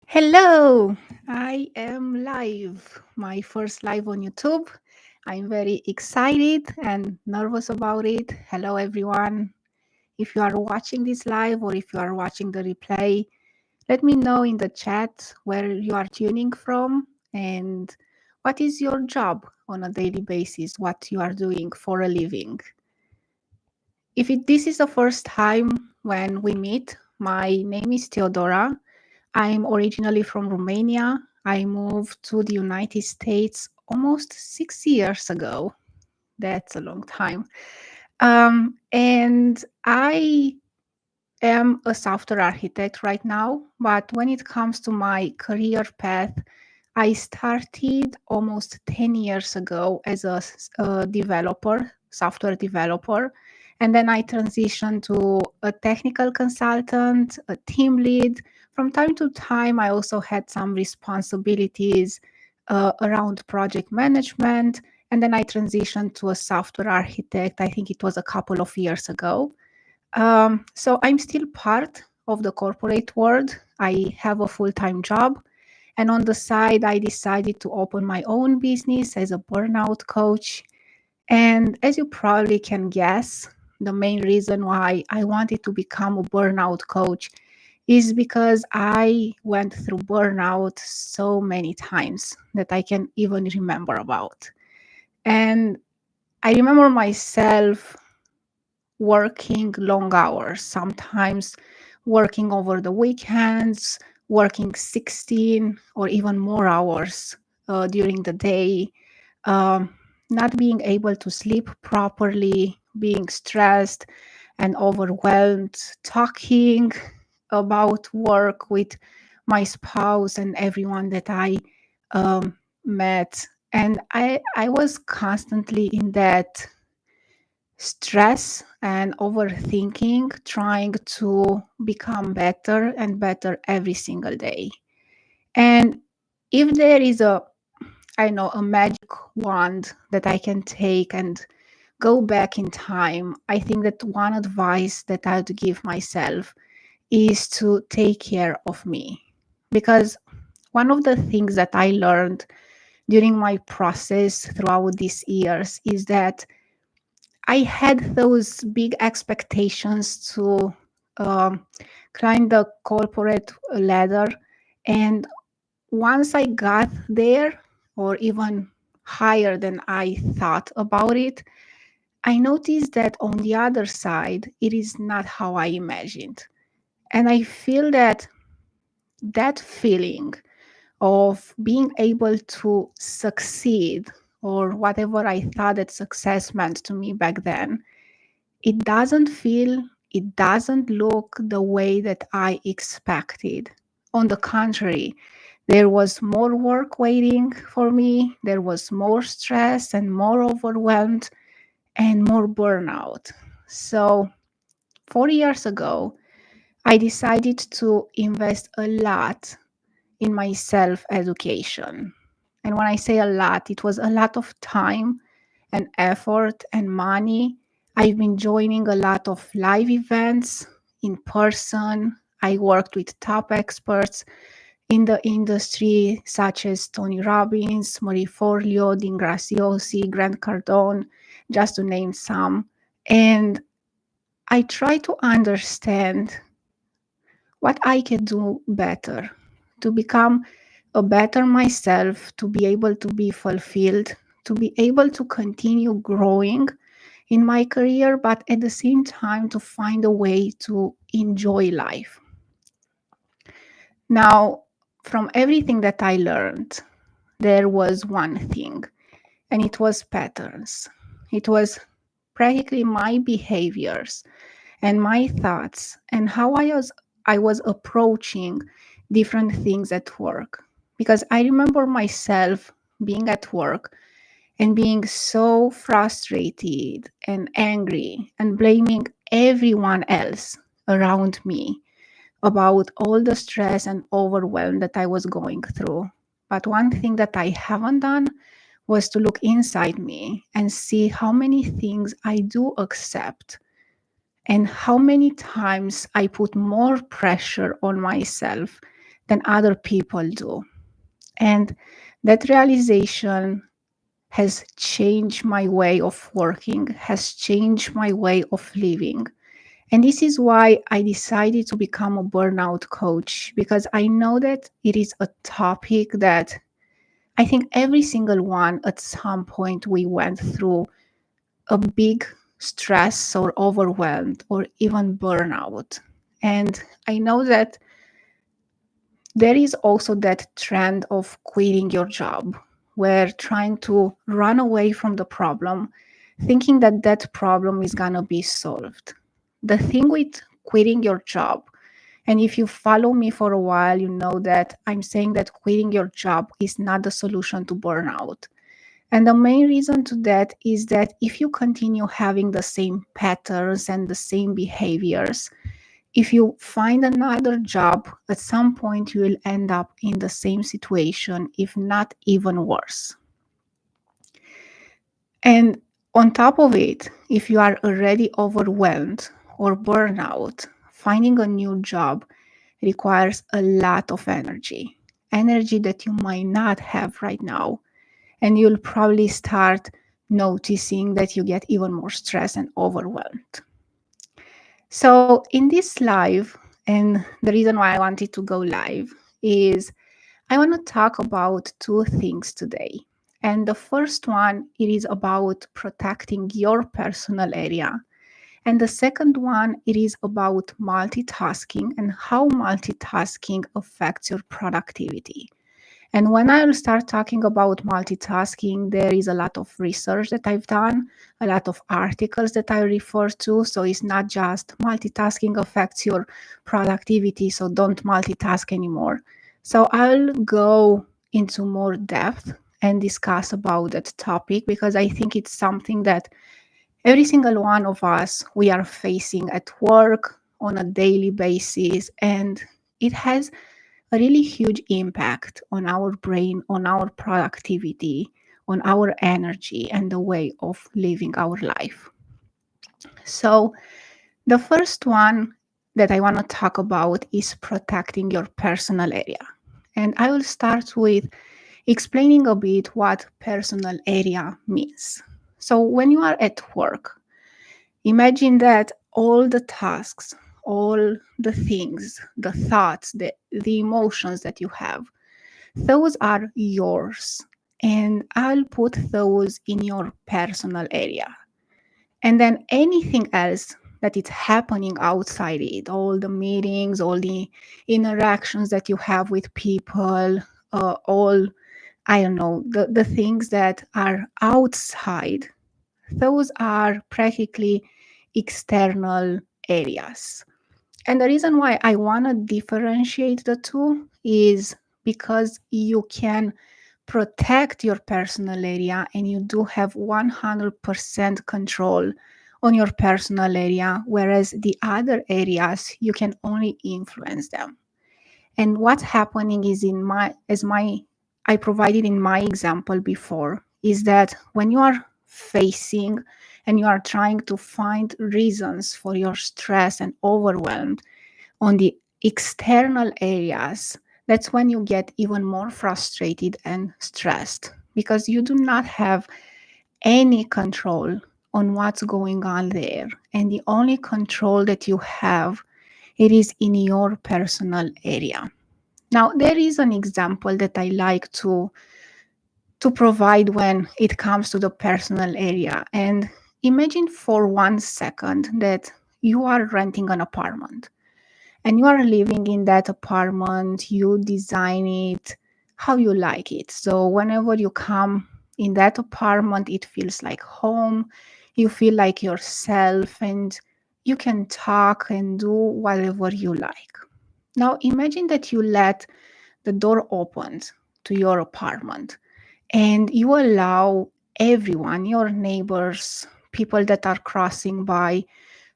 Hello, I am live, my first live on YouTube. I'm very excited and nervous about it. Hello, everyone. If you are watching this live or if you are watching the replay, let me know in the chat where you are tuning from and what is your job on a daily basis, what you are doing for a living. This is the first time when we meet, my name is Theodora. I'm originally from Romania. I moved to the United States almost 6 years ago. That's a long time. And I am a software architect right now. But when it comes to my career path, I started almost 10 years ago as a developer, software developer. And then I transitioned to a technical consultant, a team lead. From time to time, I also had some responsibilities around project management. And then I transitioned to a software architect. I think it was a couple of years ago. So I'm still part of the corporate world. I have a full time job. And on the side, I decided to open my own business as a burnout coach. And as you probably can guess, the main reason why I wanted to become a burnout coach is because I went through burnout so many times that I can even remember about. And I remember myself working long hours, sometimes working over the weekends, working 16 or even more hours during the day, um, not being able to sleep properly, being stressed and overwhelmed, talking about work with my spouse and everyone that I met. And I was constantly in that stress and overthinking, trying to become better and better every single day. And if there is I know, a magic wand that I can take and go back in time, I think that one advice that I'd give myself is to take care of me. Because one of the things that I learned during my process throughout these years is that I had those big expectations to um, climb the corporate ladder. And once I got there, or even higher than I thought about it, I noticed that on the other side, it is not how I imagined. And I feel that that feeling of being able to succeed, or whatever I thought that success meant to me back then, it doesn't feel, it doesn't look the way that I expected. On the contrary, there was more work waiting for me, there was more stress and more overwhelmed and more burnout. So, 4 years ago, I decided to invest a lot in my self education. And when I say a lot, it was a lot of time and effort and money. I've been joining a lot of live events in person. I worked with top experts in the industry, such as Tony Robbins, Marie Forleo, Dean Graziosi, Grant Cardone, just to name some. And I try to understand what I can do better to become a better myself, to be able to be fulfilled, to be able to continue growing in my career, but at the same time to find a way to enjoy life. Now, from everything that I learned, there was one thing, and it was patterns. It was practically my behaviors and my thoughts and how I was approaching different things at work. Because I remember myself being at work and being so frustrated and angry and blaming everyone else around me about all the stress and overwhelm that I was going through. But one thing that I haven't done was to look inside me and see how many things I do accept and how many times I put more pressure on myself than other people do. And that realization has changed my way of working, has changed my way of living. And this is why I decided to become a burnout coach, because I know that it is a topic that I think every single one at some point we went through a big stress or overwhelmed or even burnout. And I know that there is also that trend of quitting your job, where trying to run away from the problem, thinking that that problem is going to be solved. The thing with quitting your job, and if you follow me for a while, you know that I'm saying that quitting your job is not the solution to burnout. And the main reason to that is that if you continue having the same patterns and the same behaviors, if you find another job, at some point you will end up in the same situation, if not even worse. And on top of it, if you are already overwhelmed or burnout, finding a new job requires a lot of energy that you might not have right now. And you'll probably start noticing that you get even more stressed and overwhelmed. So, in this live, and the reason why I wanted to go live is I want to talk about two things today. And the first one, it is about protecting your personal area. And the second one, it is about multitasking and how multitasking affects your productivity. And when I will start talking about multitasking, there is a lot of research that I've done, a lot of articles that I refer to. So it's not just multitasking affects your productivity, so don't multitask anymore. So I'll go into more depth and discuss about that topic because I think it's something that every single one of us we are facing at work on a daily basis, and it has a really huge impact on our brain, on our productivity, on our energy, and the way of living our life. So, the first one that I want to talk about is protecting your personal area. And I will start with explaining a bit what personal area means. So, when you are at work, imagine that all the tasks, all the things, the thoughts, the emotions that you have, those are yours. And I'll put those in your personal area. And then anything else that is happening outside it, all the meetings, all the interactions that you have with people, all, I don't know, the things that are outside, those are practically external areas. And the reason why I want to differentiate the two is because you can protect your personal area and you do have 100% control on your personal area, whereas the other areas, you can only influence them. And what's happening is I provided in my example before, is that when you are facing and you are trying to find reasons for your stress and overwhelmed on the external areas, that's when you get even more frustrated and stressed because you do not have any control on what's going on there. And the only control that you have, it is in your personal area. Now, there is an example that I like to provide when it comes to the personal area. And imagine for 1 second that you are renting an apartment and you are living in that apartment, you design it how you like it. So whenever you come in that apartment, it feels like home. You feel like yourself and you can talk and do whatever you like. Now imagine that you let the door open to your apartment and you allow everyone, your neighbors, people that are crossing by,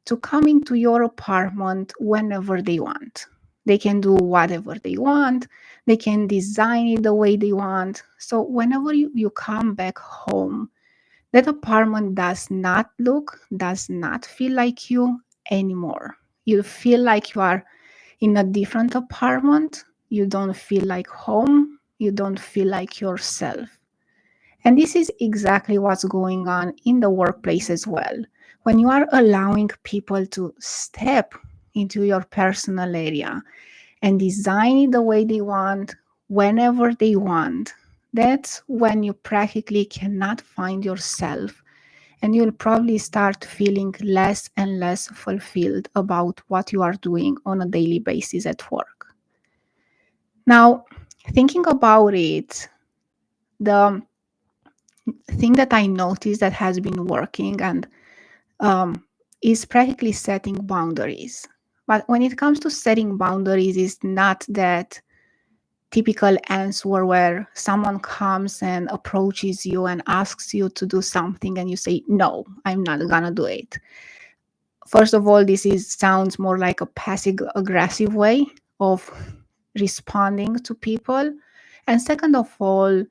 to come into your apartment whenever they want. They can do whatever they want. They can design it the way they want. So whenever you come back home, that apartment does not feel like you anymore. You feel like you are in a different apartment. you don't feel like home, you don't feel like yourself. And this is exactly what's going on in the workplace as well. When you are allowing people to step into your personal area and design it the way they want, whenever they want, that's when you practically cannot find yourself, and you'll probably start feeling less and less fulfilled about what you are doing on a daily basis at work. Now, thinking about it, the thing that I noticed that has been working and um, is practically setting boundaries. But when it comes to setting boundaries, it's not that typical answer where someone comes and approaches you and asks you to do something and you say, no, I'm not gonna do it. First of all, this is sounds more like a passive aggressive way of responding to people. And second of all,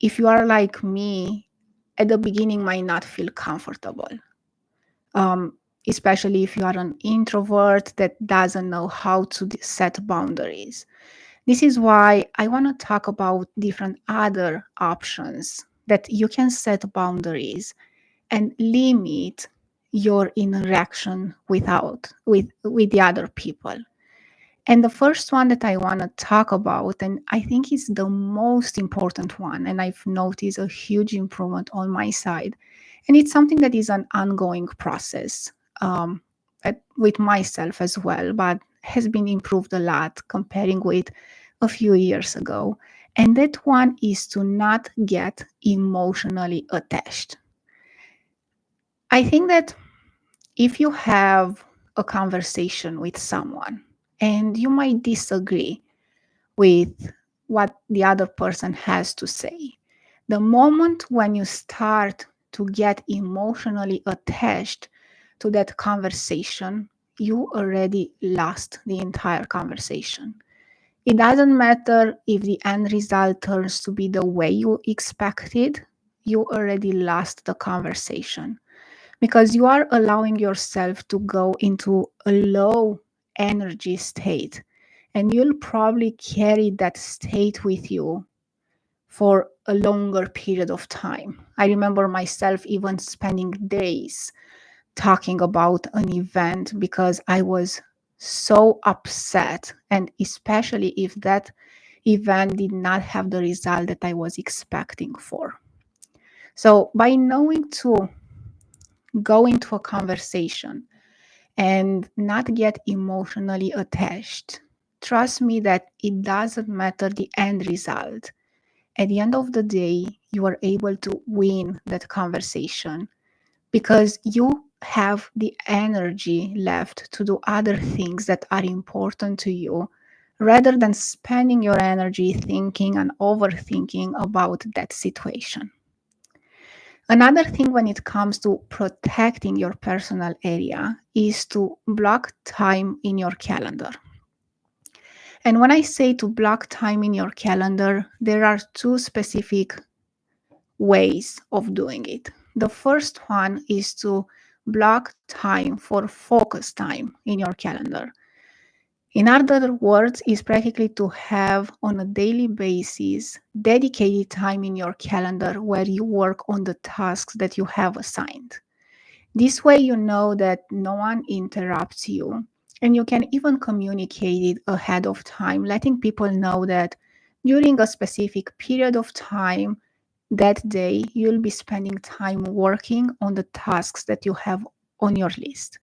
if you are like me, at the beginning might not feel comfortable, um, especially if you are an introvert that doesn't know how to set boundaries. This is why I want to talk about different other options that you can set boundaries and limit your interaction with the other people. And the first one that I want to talk about, and I think is the most important one, and I've noticed a huge improvement on my side, and it's something that is an ongoing process with myself as well, but has been improved a lot comparing with a few years ago. And that one is to not get emotionally attached. I think that if you have a conversation with someone and you might disagree with what the other person has to say, the moment when you start to get emotionally attached to that conversation, you already lost the entire conversation. It doesn't matter if the end result turns to be the way you expected, you already lost the conversation because you are allowing yourself to go into a low energy state, and you'll probably carry that state with you for a longer period of time. I remember myself even spending days talking about an event because I was so upset, and especially if that event did not have the result that I was expecting for. So, by knowing to go into a conversation and not get emotionally attached, trust me that it doesn't matter the end result. At the end of the day, you are able to win that conversation because you have the energy left to do other things that are important to you rather than spending your energy thinking and overthinking about that situation. Another thing when it comes to protecting your personal area is to block time in your calendar. And when I say to block time in your calendar, there are two specific ways of doing it. The first one is to block time for focus time in your calendar. In other words, is practically to have on a daily basis dedicated time in your calendar where you work on the tasks that you have assigned. This way, you know that no one interrupts you, and you can even communicate it ahead of time, letting people know that during a specific period of time that day, you'll be spending time working on the tasks that you have on your list.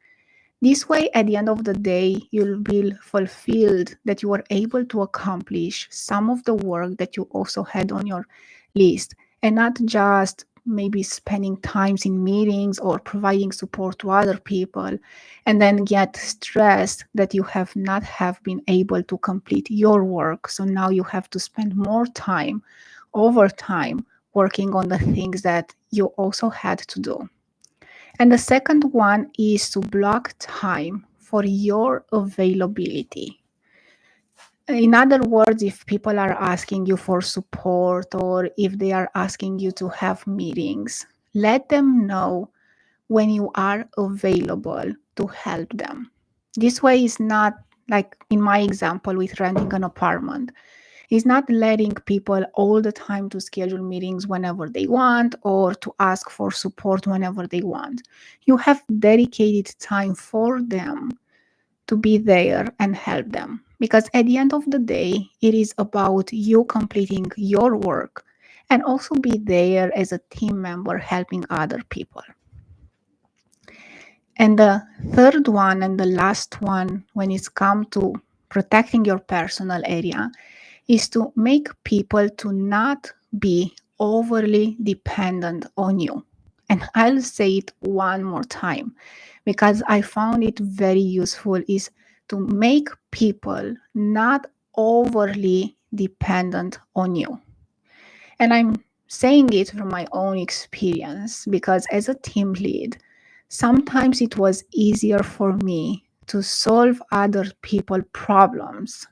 This way, at the end of the day, you'll be fulfilled that you were able to accomplish some of the work that you also had on your list, and not just maybe spending times in meetings or providing support to other people and then get stressed that you have not have been able to complete your work. So now you have to spend more time over time working on the things that you also had to do. And the second one is to block time for your availability. In other words, if people are asking you for support or if they are asking you to have meetings, let them know when you are available to help them. This way is not like in my example with renting an apartment, is not letting people all the time to schedule meetings whenever they want or to ask for support whenever they want. You have dedicated time for them to be there and help them. Because at the end of the day, it is about you completing your work and also be there as a team member helping other people. And the third one and the last one, when it's come to protecting your personal area, is to make people to not be overly dependent on you. And I'll say it one more time because I found it very useful is to make people not overly dependent on you. And I'm saying it from my own experience because as a team lead, sometimes it was easier for me to solve other people's problems,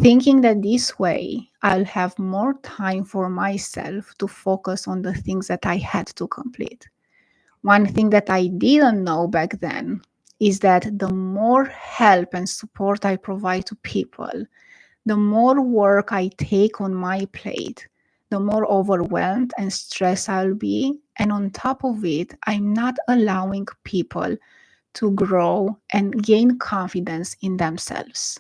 thinking that this way I'll have more time for myself to focus on the things that I had to complete. One thing that I didn't know back then is that the more help and support I provide to people, the more work I take on my plate, the more overwhelmed and stressed I'll be. And on top of it, I'm not allowing people to grow and gain confidence in themselves.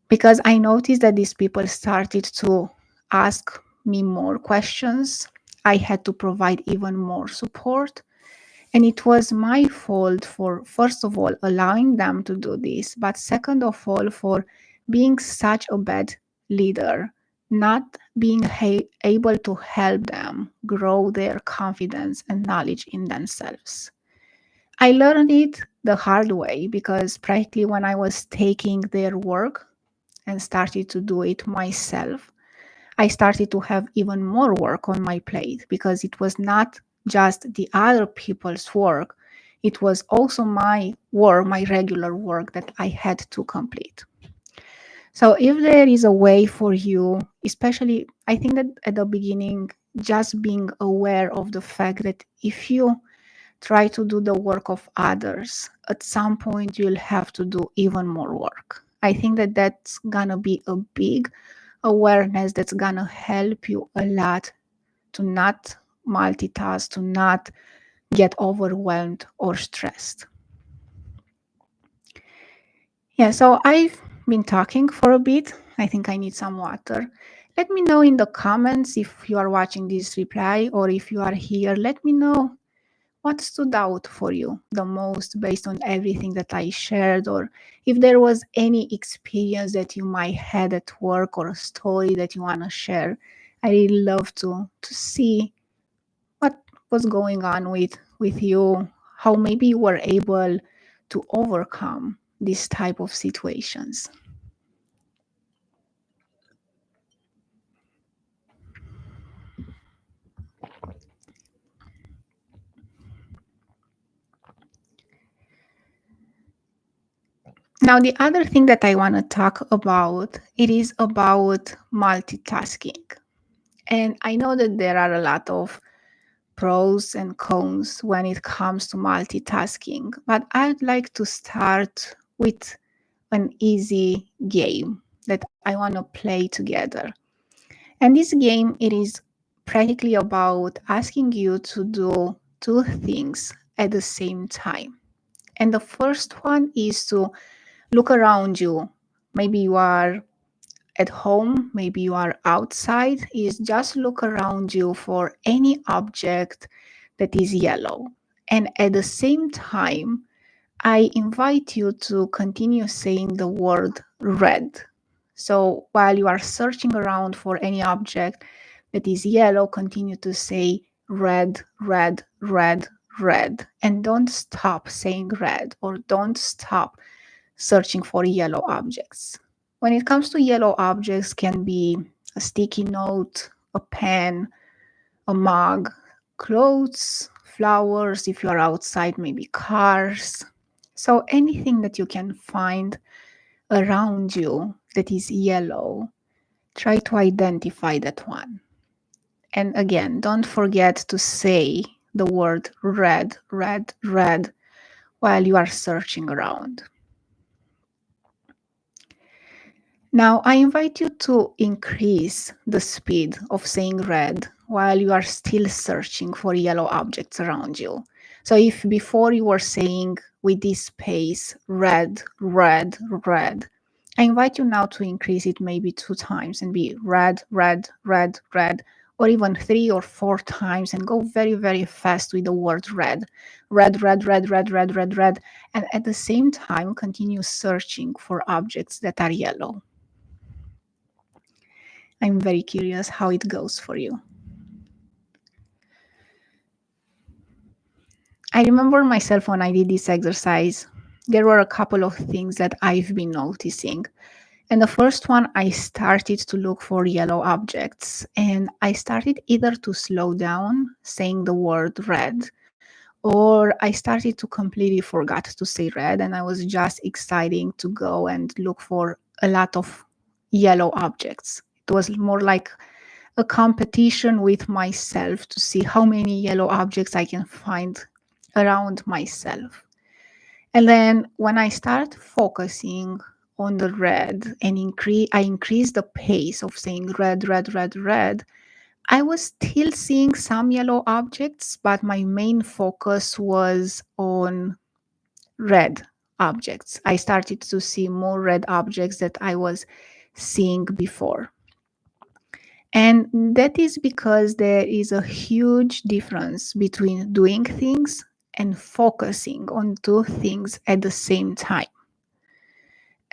Because I noticed that these people started to ask me more questions. I had to provide even more support. And it was my fault for, first of all, allowing them to do this, but second of all, for being such a bad leader, not being able to help them grow their confidence and knowledge in themselves. I learned it the hard way because practically when I was taking their work and started to do it myself, I started to have even more work on my plate because it was not just the other people's work, it was also my work, my regular work that I had to complete. So, if there is a way for you, especially, I think that at the beginning, just being aware of the fact that if you try to do the work of others, at some point you'll have to do even more work. I think that that's gonna be a big awareness that's gonna help you a lot to not multitask, to not get overwhelmed or stressed. Yeah, so I've been talking for a bit. I think I need some water. Let me know in the comments if you are watching this reply or if you are here. Let me know what stood out for you the most based on everything that I shared, or if there was any experience that you might had at work or a story that you want to share. I really love to see what was going on with you, how maybe you were able to overcome this type of situations. Now, the other thing that I want to talk about, it is about multitasking. And I know that there are a lot of pros and cons when it comes to multitasking, but I'd like to start with an easy game that I want to play together. And this game, it is practically about asking you to do two things at the same time. And the first one is to look around you. Maybe you are at home, maybe you are outside, is just look around you for any object that is yellow. And at the same time, I invite you to continue saying the word red. So while you are searching around for any object that is yellow, continue to say red, red, red, red. And don't stop saying red or don't stop searching for yellow objects. When it comes to yellow objects, can be a sticky note, a pen, a mug, clothes, flowers, if you are outside, maybe cars. So anything that you can find around you that is yellow, try to identify that one. And again, don't forget to say the word red, red, red while you are searching around. Now, I invite you to increase the speed of saying red while you are still searching for yellow objects around you. So, if before you were saying with this pace, red, red, red, I invite you now to increase it maybe 2 times and be red, red, red, red, or even 3 or 4 times and go very, very fast with the word red. Red, red, red, red, red, red, red. And at the same time, continue searching for objects that are yellow. I'm very curious how it goes for you. I remember myself when I did this exercise, there were a couple of things that I've been noticing. And the first one, I started to look for yellow objects, and I started either to slow down saying the word red, or I started to completely forget to say red, and I was just exciting to go and look for a lot of yellow objects. It was more like a competition with myself to see how many yellow objects I can find around myself. And then when I start focusing on the red and I increase the pace of saying red, red, red, red, I was still seeing some yellow objects, but my main focus was on red objects. I started to see more red objects that I was seeing before. And that is because there is a huge difference between doing things and focusing on two things at the same time.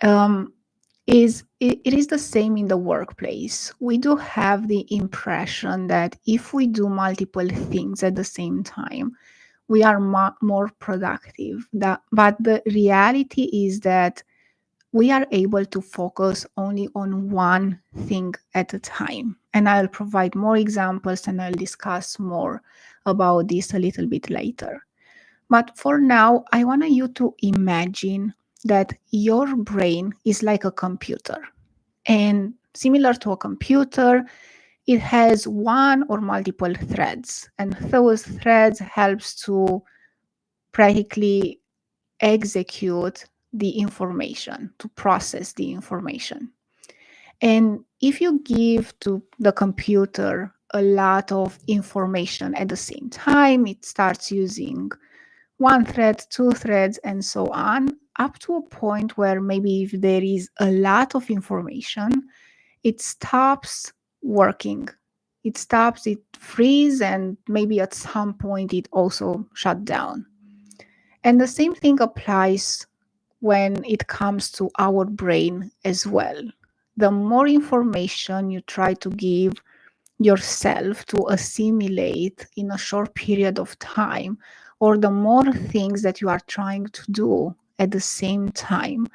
Um, it is the same in the workplace. We do have the impression that if we do multiple things at the same time, we are more productive. But the reality is that we are able to focus only on one thing at a time. And I'll provide more examples and I'll discuss more about this a little bit later. But for now, I want you to imagine that your brain is like a computer. And similar to a computer, it has one or multiple threads. And those threads helps to practically execute the information, to process the information. And if you give to the computer a lot of information at the same time, it starts using one thread, two threads, and so on, up to a point where maybe if there is a lot of information, it stops working. It stops, it freezes, and maybe at some point it also shut down. And the same thing applies when it comes to our brain as well. The more information you try to give yourself to assimilate in a short period of time, or the more things that you are trying to do at the same time,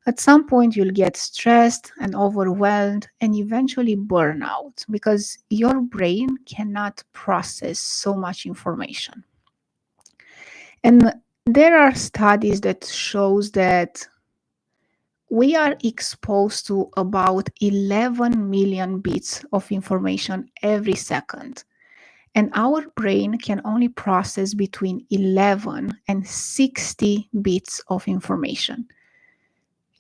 at some point you'll get stressed and overwhelmed and eventually burn out because your brain cannot process so much information. And there are studies that shows that we are exposed to about 11 million bits of information every second. And our brain can only process between 11 and 60 bits of information.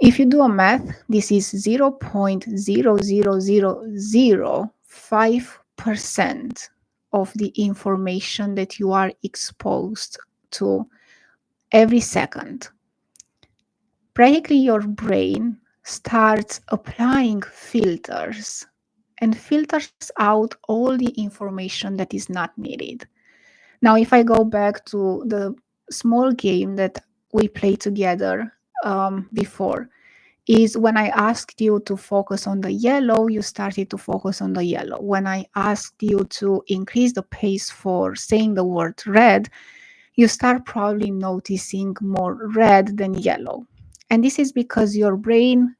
If you do a math, this is 0.00005% of the information that you are exposed to every second. Practically, your brain starts applying filters and filters out all the information that is not needed. Now, if I go back to the small game that we played together before, is when I asked you to focus on the yellow, you started to focus on the yellow. When I asked you to increase the pace for saying the word red, you start probably noticing more red than yellow. And this is because your brain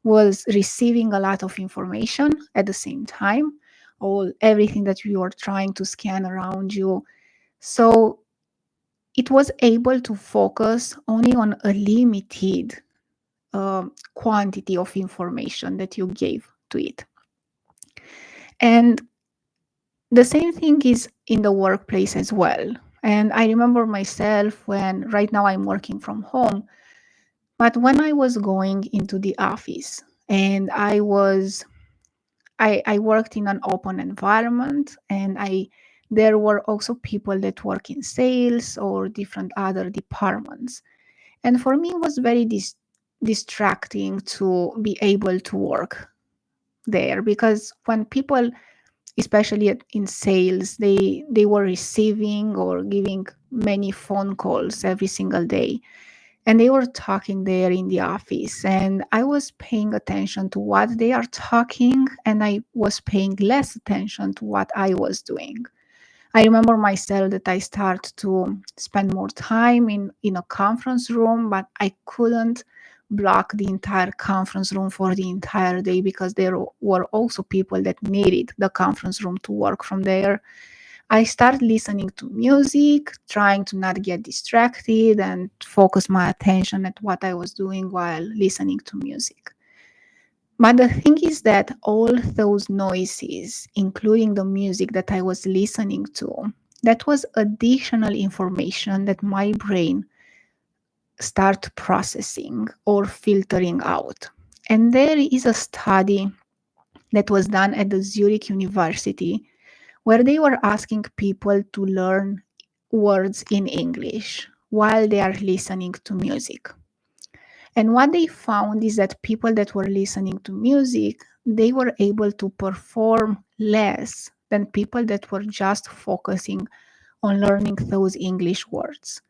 was receiving a lot of information at the same time, everything that you are trying to scan around you. So it was able to focus only on a limited quantity of information that you gave to it. And the same thing is in the workplace as well. And I remember myself when right now I'm working from home, but when I was going into the office And I worked in an open environment, and I there were also people that work in sales or different other departments. And for me, it was very distracting to be able to work there, because when people, especially in sales, they were receiving or giving many phone calls every single day, and they were talking there in the office, and I was paying attention to what they are talking, and I was paying less attention to what I was doing. I remember myself that I started to spend more time in a conference room, but I couldn't block the entire conference room for the entire day, because there were also people that needed the conference room to work from there. I started listening to music, trying to not get distracted and focus my attention at what I was doing while listening to music. But the thing is that all those noises, including the music that I was listening to, that was additional information that my brain start processing or filtering out. And there is a study that was done at the Zurich University, where they were asking people to learn words in English while they are listening to music. And what they found is that people that were listening to music, they were able to perform less than people that were just focusing on learning those English words.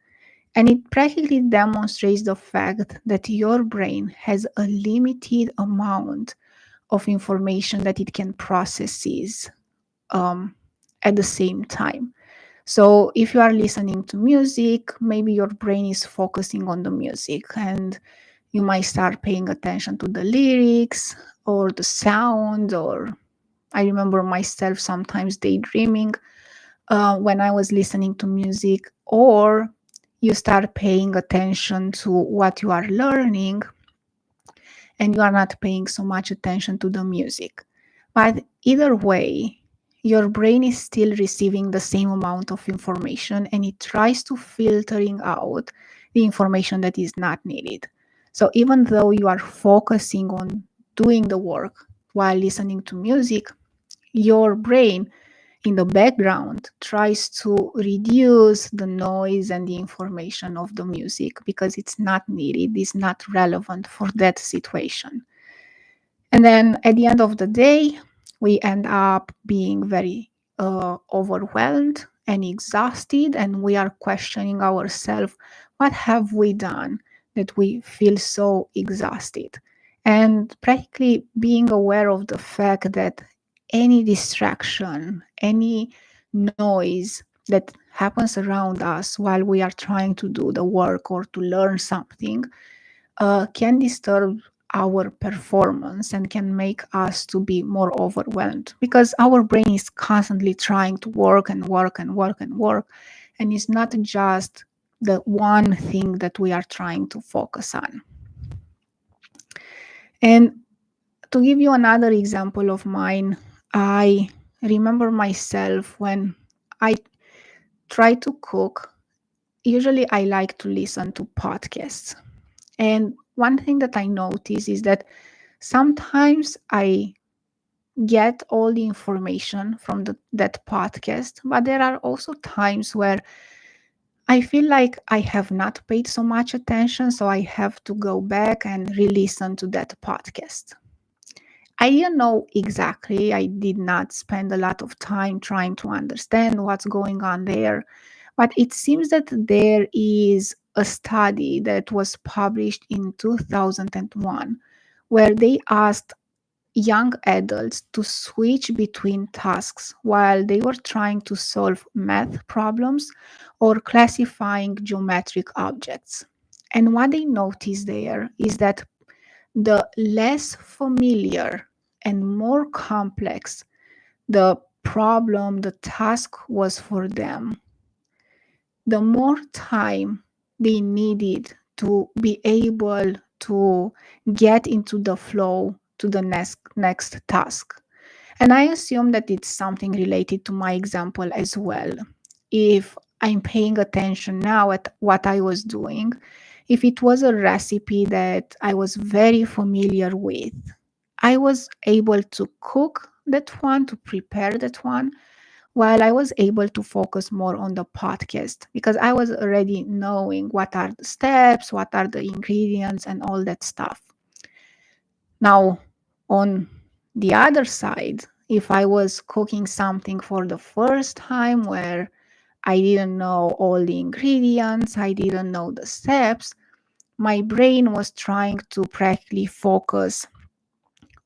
And it practically demonstrates the fact that your brain has a limited amount of information that it can process um, at the same time. So if you are listening to music, maybe your brain is focusing on the music, and you might start paying attention to the lyrics or the sound. Or I remember myself sometimes daydreaming when I was listening to music. Or you start paying attention to what you are learning, and you are not paying so much attention to the music. But either way, your brain is still receiving the same amount of information, and it tries to filtering out the information that is not needed. So even though you are focusing on doing the work while listening to music, your brain in the background tries to reduce the noise and the information of the music, because it's not needed, it's not relevant for that situation. And then at the end of the day, we end up being very overwhelmed and exhausted, and we are questioning ourselves, what have we done that we feel so exhausted? And practically being aware of the fact that any distraction, any noise that happens around us while we are trying to do the work or to learn something can disturb our performance and can make us to be more overwhelmed, because our brain is constantly trying to work and work and work and work, and it's not just the one thing that we are trying to focus on. And to give you another example of mine, I remember myself when I try to cook. Usually I like to listen to podcasts, and one thing that I notice is that sometimes I get all the information from that podcast, but there are also times where I feel like I have not paid so much attention, so I have to go back and re listen to that podcast. I didn't know exactly, I did not spend a lot of time trying to understand what's going on there, but it seems that there is a study that was published in 2001, where they asked young adults to switch between tasks while they were trying to solve math problems or classifying geometric objects. And what they noticed there is that the less familiar and more complex the problem, the task was for them, the more time they needed to be able to get into the flow to the next task. And I assume that it's something related to my example as well. If I'm paying attention now at what I was doing, if it was a recipe that I was very familiar with, I was able to cook that one, to prepare that one, while I was able to focus more on the podcast because I was already knowing what are the steps, what are the ingredients, and all that stuff. Now, on the other side, if I was cooking something for the first time where I didn't know all the ingredients, I didn't know the steps, my brain was trying to practically focus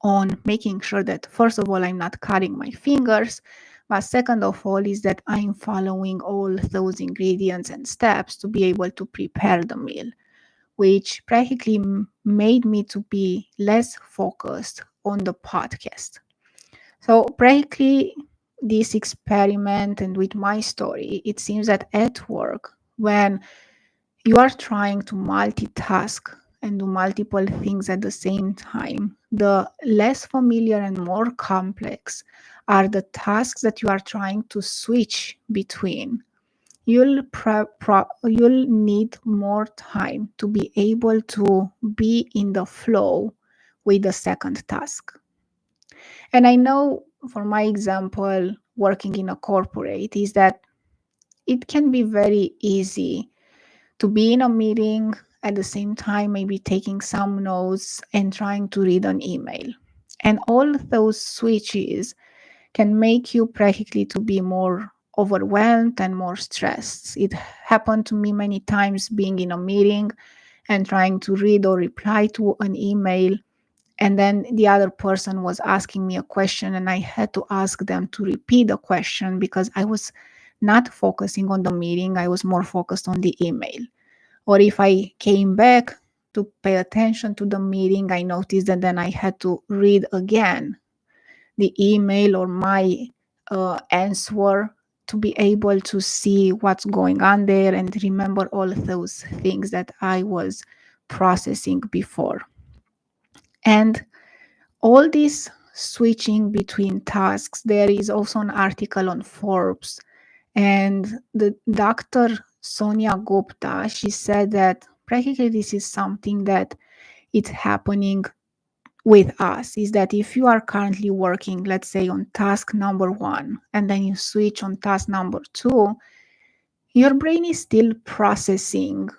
on making sure that, first of all, I'm not cutting my fingers, but second of all, is that I'm following all those ingredients and steps to be able to prepare the meal, which practically made me to be less focused on the podcast. So practically this experiment and with my story, it seems that at work, when you are trying to multitask and do multiple things at the same time, the less familiar and more complex are the tasks that you are trying to switch between. You'll need more time to be able to be in the flow with the second task. And I know for my example, working in a corporate is that it can be very easy to be in a meeting at the same time, maybe taking some notes and trying to read an email. And all those switches can make you practically to be more overwhelmed and more stressed. It happened to me many times being in a meeting and trying to read or reply to an email, and then the other person was asking me a question and I had to ask them to repeat the question because I was not focusing on the meeting, I was more focused on the email. Or if I came back to pay attention to the meeting, I noticed that then I had to read again the email or my answer to be able to see what's going on there and remember all those things that I was processing before. And all this switching between tasks, there is also an article on Forbes, and the Dr. Sonia Gupta, she said that practically this is something that it's happening with us, is that if you are currently working, let's say on task number one, and then you switch on task number two, your brain is still processing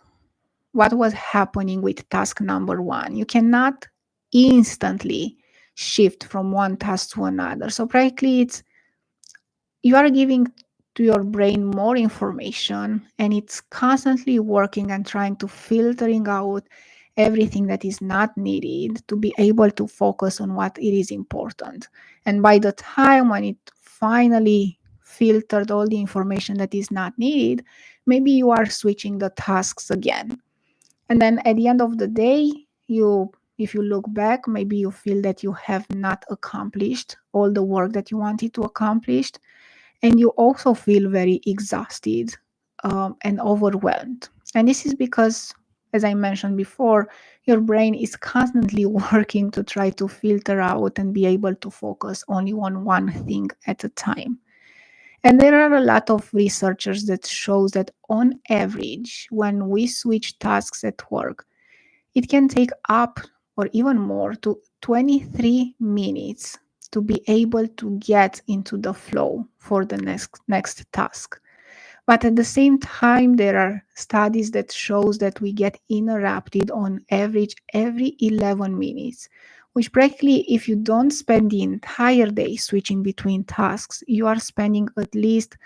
what was happening with task number one. You cannot instantly shift from one task to another. So practically it's you are giving to your brain more information and it's constantly working and trying to filtering out everything that is not needed to be able to focus on what it is important. And by the time when it finally filtered all the information that is not needed, maybe you are switching the tasks again. And then at the end of the day, you if you look back, maybe you feel that you have not accomplished all the work that you wanted to accomplish, and you also feel very exhausted and overwhelmed. And this is because, as I mentioned before, your brain is constantly working to try to filter out and be able to focus only on one thing at a time. And there are a lot of researchers that shows that on average, when we switch tasks at work, it can take up or even more to 23 minutes to be able to get into the flow for the next task. But at the same time, there are studies that shows that we get interrupted on average every 11 minutes, which practically, if you don't spend the entire day switching between tasks, you are spending at least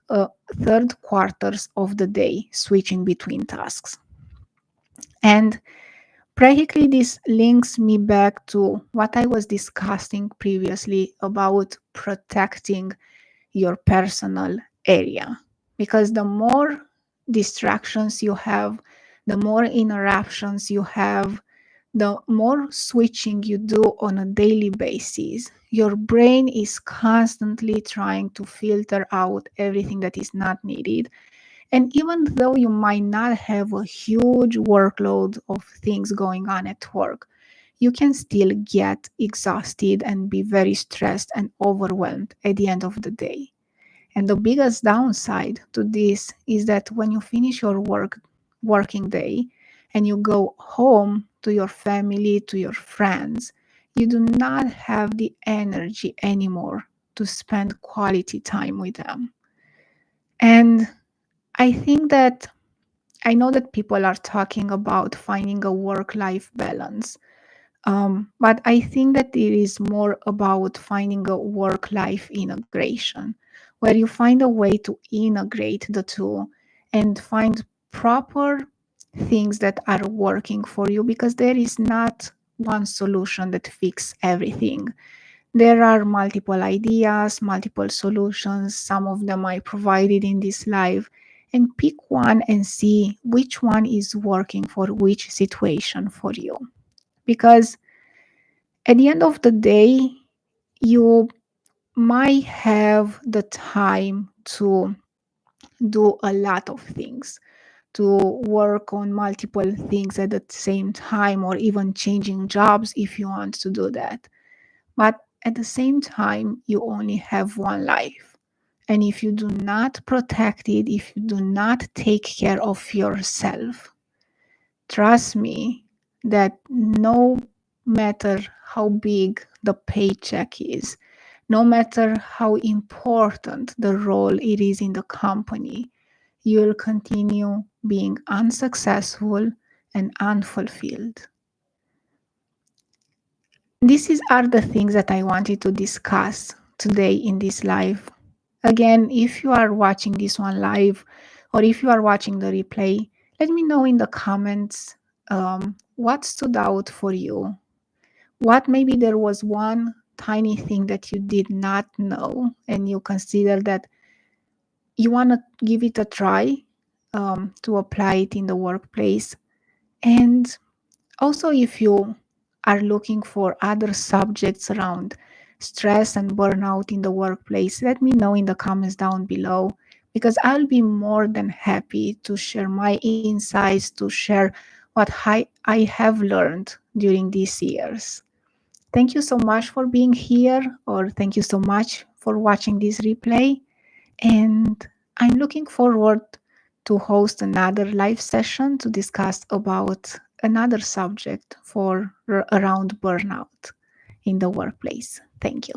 a third quarters of the day switching between tasks. And practically, this links me back to what I was discussing previously about protecting your personal area. Because the more distractions you have, the more interruptions you have, the more switching you do on a daily basis, your brain is constantly trying to filter out everything that is not needed. And even though you might not have a huge workload of things going on at work, you can still get exhausted and be very stressed and overwhelmed at the end of the day. And the biggest downside to this is that when you finish your working day and you go home to your family, to your friends, you do not have the energy anymore to spend quality time with them. And I think that I know that people are talking about finding a work life balance. But I think that it is more about finding a work life integration where you find a way to integrate the two and find proper things that are working for you, because there is not one solution that fixes everything. There are multiple ideas, multiple solutions. Some of them I provided in this live. And pick one and see which one is working for which situation for you. Because at the end of the day, you might have the time to do a lot of things, to work on multiple things at the same time, or even changing jobs if you want to do that. But at the same time, you only have one life. And if you do not protect it, if you do not take care of yourself, trust me that no matter how big the paycheck is, no matter how important the role it is in the company, you'll continue being unsuccessful and unfulfilled. Are the things that I wanted to discuss today in this live. Again, if you are watching this one live or if you are watching the replay, let me know in the comments what stood out for you. What maybe there was one tiny thing that you did not know and you consider that you want to give it a try to apply it in the workplace. And also, if you are looking for other subjects around stress and burnout in the workplace, let me know in the comments down below, because I'll be more than happy to share my insights, to share what I have learned during these years. Thank you so much for being here, or thank you so much for watching this replay. And I'm looking forward to host another live session to discuss about another subject for around burnout in the workplace. Thank you.